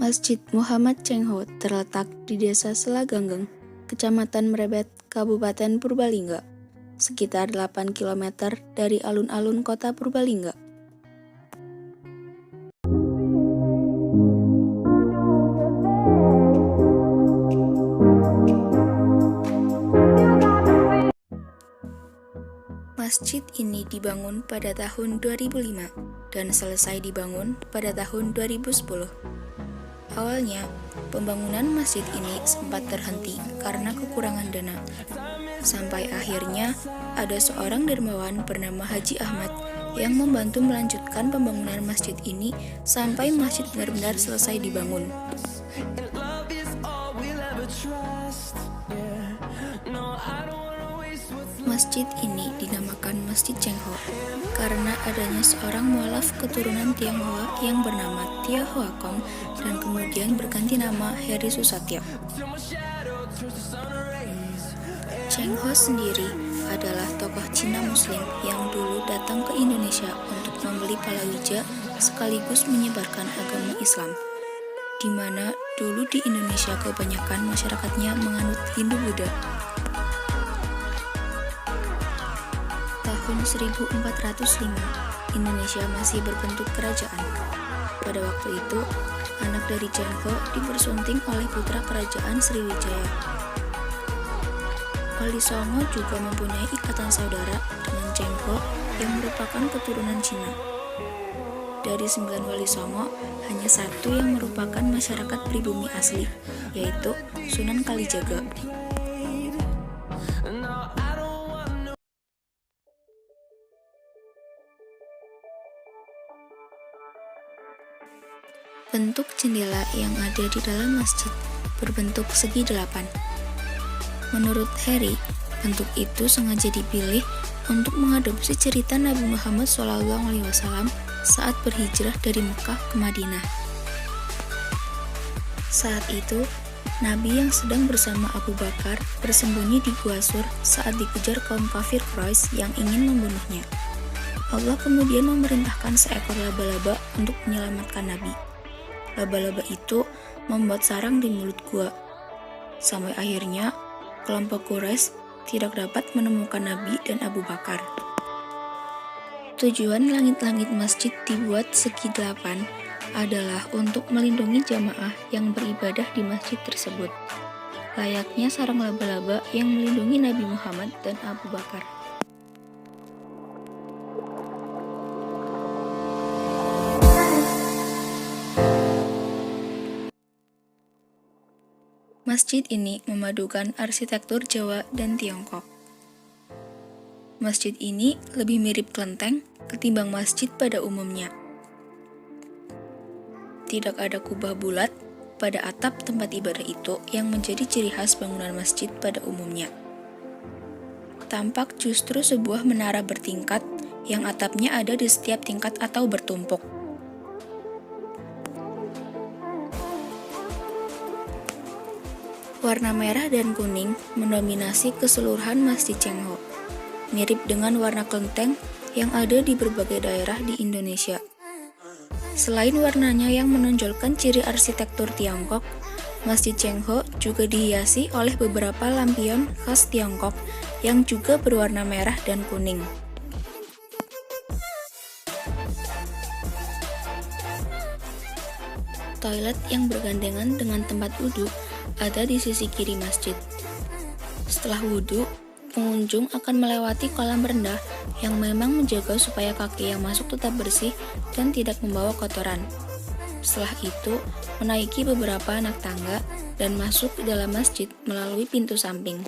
Masjid Muhammad Cengho terletak di Desa Selaganggeng, Kecamatan Mrebet, Kabupaten Purbalingga, sekitar 8 km dari alun-alun kota Purbalingga. Masjid ini dibangun pada tahun 2005 dan selesai dibangun pada tahun 2010. Awalnya, pembangunan masjid ini sempat terhenti karena kekurangan dana. Sampai akhirnya, ada seorang dermawan bernama Haji Ahmad yang membantu melanjutkan pembangunan masjid ini sampai masjid benar-benar selesai dibangun. Masjid ini dinamakan Masjid Cengho karena adanya seorang mualaf keturunan Tionghoa yang bernama Tia Hoa Kong dan kemudian berganti nama Heri Susatyo. Cengho sendiri adalah tokoh Cina Muslim yang dulu datang ke Indonesia untuk membeli palawija sekaligus menyebarkan agama Islam, di mana dulu di Indonesia kebanyakan masyarakatnya menganut Hindu-Buddha. Tahun 1405, Indonesia masih berbentuk kerajaan. Pada waktu itu, anak dari Cengho dipersunting oleh putra kerajaan Sriwijaya. Wali Songo juga mempunyai ikatan saudara dengan Cengho yang merupakan keturunan Cina. Dari 9 Wali Songo, hanya satu yang merupakan masyarakat pribumi asli, yaitu Sunan Kalijaga. Bentuk jendela yang ada di dalam masjid berbentuk segi 8. Menurut Heri, bentuk itu sengaja dipilih untuk mengadopsi cerita Nabi Muhammad SAW saat berhijrah dari Mekah ke Madinah. Saat itu, Nabi yang sedang bersama Abu Bakar bersembunyi di Gua Sur saat dikejar kaum kafir Quraisy yang ingin membunuhnya. Allah kemudian memerintahkan seekor laba-laba untuk menyelamatkan Nabi. Laba-laba itu membuat sarang di mulut gua. Sampai akhirnya, kelompok Quraisy tidak dapat menemukan Nabi dan Abu Bakar. Tujuan langit-langit masjid dibuat segi 8 adalah untuk melindungi jamaah yang beribadah di masjid tersebut, layaknya sarang laba-laba yang melindungi Nabi Muhammad dan Abu Bakar. Masjid ini memadukan arsitektur Jawa dan Tiongkok. Masjid ini lebih mirip kelenteng ketimbang masjid pada umumnya. Tidak ada kubah bulat pada atap tempat ibadah itu yang menjadi ciri khas bangunan masjid pada umumnya. Tampak justru sebuah menara bertingkat yang atapnya ada di setiap tingkat atau bertumpuk. Warna merah dan kuning mendominasi keseluruhan Masjid Cengho, mirip dengan warna kelenteng yang ada di berbagai daerah di Indonesia. Selain warnanya yang menonjolkan ciri arsitektur Tiongkok, Masjid Cengho juga dihiasi oleh beberapa lampion khas Tiongkok yang juga berwarna merah dan kuning. Toilet yang bergandengan dengan tempat wudhu ada di sisi kiri masjid. Setelah wudhu, pengunjung akan melewati kolam rendah yang memang menjaga supaya kaki yang masuk tetap bersih dan tidak membawa kotoran. Setelah itu, menaiki beberapa anak tangga dan masuk ke dalam masjid melalui pintu samping.